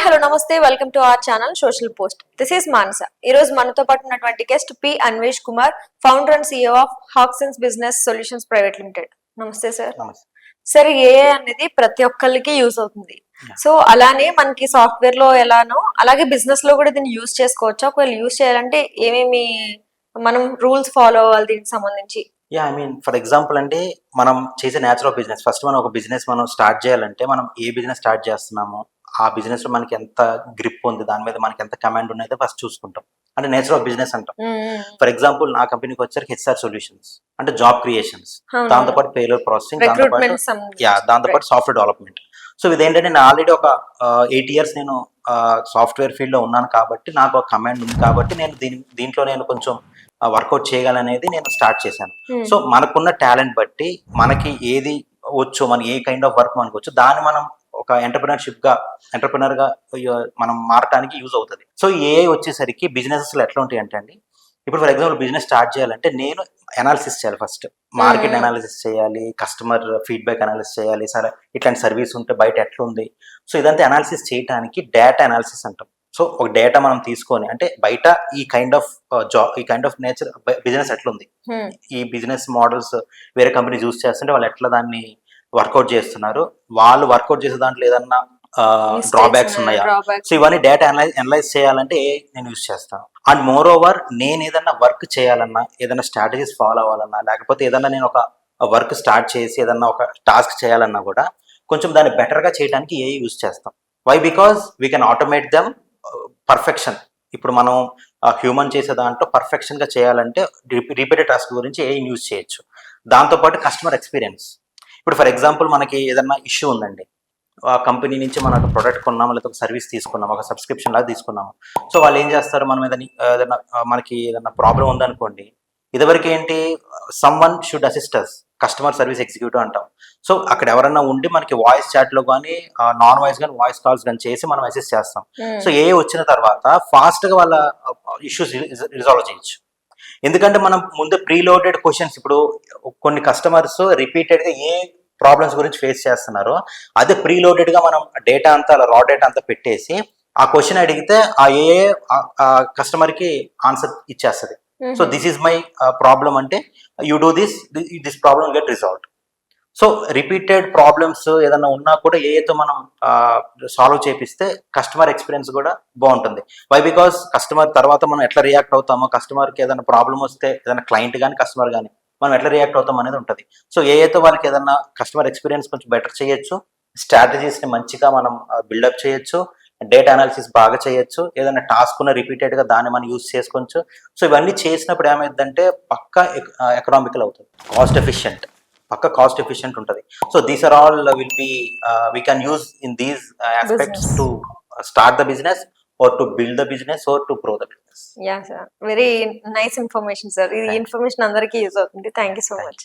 Hello నమస్తే, welcome to our channel social post. This is Manasa. ఈ రోజు మనతో పాటు ఉన్నటువంటి guest P Anvesh Kumar, founder and CEO of Haksons business solutions private limited. నమస్తే సార్. సార్, ఏఐ అనేది ప్రతి ఒక్కరికి యూజ్ అవుతుంది. సో అలానే మనకి సాఫ్ట్వేర్ లో ఎలానో అలాగే బిజినెస్ లో కూడా దీన్ని యూజ్ చేసుకోవచ్చు. ఒకవేళ యూజ్ చేయాలంటే ఏమేమి మనం రూల్స్ ఫాలో అవ్వాలి దీనికి సంబంధించి? ఫర్ ఎగ్జాంపుల్ అండి, మనం చేసే నేచర్ ఆఫ్ బిజినెస్. ఫస్ట్ మనం ఒక బిజినెస్ మనం స్టార్ట్ చేయాలంటే మనం ఏ బిజినెస్ స్టార్ట్ చేస్తున్నామో ఆ బిజినెస్ లో మనకి ఎంత గ్రిప్ ఉంది, దాని మీద మనకి ఎంత కమాండ్ ఉన్నదో ఫస్ట్ చూసుకుంటాం. అంటే నేచర్ ఆఫ్ బిజినెస్ అంటాం. ఫర్ ఎగ్జాంపుల్ నా కంపెనీకి వచ్చరికి హెచ్ఆర్ సొల్యూషన్స్ అంటే జాబ్ క్రియేషన్స్, దాంతోపాటు పేరోల్ ప్రాసెసింగ్, దాంతోపాటు సాఫ్ట్వేర్ డెవలప్మెంట్. సో ఇదేంటంటే నేను ఆల్రెడీ ఒక 8 years నేను సాఫ్ట్వేర్ ఫీల్డ్ లో ఉన్నాను కాబట్టి నాకు ఒక కమాండ్ ఉంది కాబట్టి నేను దీంట్లో నేను కొంచెం వర్కౌట్ చేయగలనేది నేను స్టార్ట్ చేశాను. సో మనకున్న టాలెంట్ బట్టి మనకి ఏది వచ్చు, మన ఏ కైండ్ ఆఫ్ వర్క్ మనకు వచ్చు, దాన్ని మనం ఒక ఎంటర్ప్రినర్ గా మనం మారటానికి యూజ్ అవుతుంది. సో ఏఐ వచ్చేసరికి బిజినెసెస్ లో ఎట్లా ఉంటాయి అంటే అండి, ఇప్పుడు ఫర్ ఎగ్జాంపుల్ బిజినెస్ స్టార్ట్ చేయాలంటే నేను అనాలిసిస్ చేయాలి. ఫస్ట్ మార్కెట్ అనాలిసిస్ చేయాలి, కస్టమర్ ఫీడ్బ్యాక్ అనాలిసిస్ చేయాలి, సరే ఇట్లాంటి సర్వీస్ ఉంటే బయట ఎట్లా ఉంది. సో ఇదంతా అనాలిసిస్ చేయడానికి డేటా అనాలిసిస్ అంటాం. సో ఒక డేటా మనం తీసుకొని అంటే బయట ఈ కైండ్ ఆఫ్ జాబ్, ఈ కైండ్ ఆఫ్ నేచర్ బిజినెస్ ఎట్లుంది, ఈ బిజినెస్ మోడల్స్ వేరే కంపెనీ యూజ్ చేస్తుంటే వాళ్ళు ఎట్లా దాన్ని వర్కౌట్ చేస్తున్నారు, వాళ్ళు వర్కౌట్ చేసే దాంట్లో ఏదన్నా డ్రాబ్యాక్స్ ఉన్నాయా. సో ఇవన్నీ డేటా అనలైజ్ చేయాలంటే నేను యూజ్ చేస్తాను. అండ్ మోర్ ఓవర్ నేను ఏదన్నా వర్క్ చేయాలన్నా, ఏదైనా స్ట్రాటజీస్ ఫాలో అవ్వాలన్నా, లేకపోతే ఏదన్నా నేను ఒక వర్క్ స్టార్ట్ చేసి ఏదన్నా ఒక టాస్క్ చేయాలన్నా కూడా కొంచెం దాన్ని బెటర్గా చేయడానికి ఏఐ యూజ్ చేస్తాం. Why? Because we can automate them perfection. ఇప్పుడు మనం హ్యూమన్ చేసే దాంట్లో పర్ఫెక్షన్గా చేయాలంటే రిపీటెడ్ టాస్క్ గురించి ఏఐ యూజ్ చేయొచ్చు. దాంతోపాటు కస్టమర్ ఎక్స్పీరియన్స్. ఇప్పుడు ఫర్ ఎగ్జాంపుల్ మనకి ఏదన్నా ఇష్యూ ఉందండి, ఆ కంపెనీ నుంచి మనం ఒక ప్రోడక్ట్ కొన్నాము, లేదా ఒక సర్వీస్ తీసుకున్నాము, ఒక సబ్స్క్రిప్షన్ లాగా తీసుకున్నాము. సో వాళ్ళు ఏం చేస్తారు, మనం ఏదైనా మనకి ఏదైనా ప్రాబ్లం ఉందనుకోండి, ఇదివరకు ఏంటి, someone should assist us, customer service executive అంటాం. సో అక్కడ ఎవరన్నా ఉండి మనకి వాయిస్ చాట్ లో కానీ నాన్ వాయిస్ కానీ వాయిస్ కాల్స్ కానీ చేసి మనం అసిస్ట్ చేస్తాం. సో ఏ వచ్చిన తర్వాత ఫాస్ట్ గా వాళ్ళ ఇష్యూస్ రిజాల్వ్ చేయొచ్చు. ఎందుకంటే మనం ముందు ప్రీలోడెడ్ క్వశ్చన్స్, ఇప్పుడు కొన్ని కస్టమర్స్ రిపీటెడ్ గా ఏ ప్రాబ్లమ్స్ గురించి ఫేస్ చేస్తున్నారో అదే ప్రీలోడెడ్ గా మనం డేటా అంతా రా డేటా అంతా పెట్టేసి ఆ క్వశ్చన్ అడిగితే ఆ ఏ కస్టమర్ కి ఆన్సర్ ఇచ్చేస్తుంది. So this is my problem అంటే you do this problem get resolved. So repeated problems ఏదన్నా ఉన్నా కూడా ఏతో మనం సాల్వ్ చేపిస్తే కస్టమర్ ఎక్స్పీరియన్స్ కూడా బాగుంటుంది. వై? బికాస్ కస్టమర్ తర్వాత మనం ఎట్లా రియాక్ట్ అవుతామో, కస్టమర్కి ఏదైనా ప్రాబ్లమ్ వస్తే ఏదైనా క్లయింట్ కానీ కస్టమర్ కానీ మనం ఎట్లా రియాక్ట్ అవుతాం అనేది ఉంటుంది. సో ఏతో వాళ్ళకి ఏదన్నా కస్టమర్ ఎక్స్పీరియన్స్ కొంచెం బెటర్ చేయొచ్చు, స్ట్రాటజీస్ని మంచిగా మనం బిల్డప్ చేయొచ్చు, డేటా అనాలిసిస్ బాగా చేయొచ్చు, ఏదైనా టాస్క్ ఉన్న రిపీటెడ్గా దాన్ని మనం యూజ్ చేసుకోవచ్చు. సో ఇవన్నీ చేసినప్పుడు ఏమైందంటే పక్కా ఎకనామికల్ అవుతుంది, కాస్ట్ ఎఫిషియంట్ ఉంటుంది. So these are all will be we can use in these aspects to start the business or to build the business or to grow the business. Yeah, sir. Very nice information, sir. This information andariki use avutundi. Thank you so much.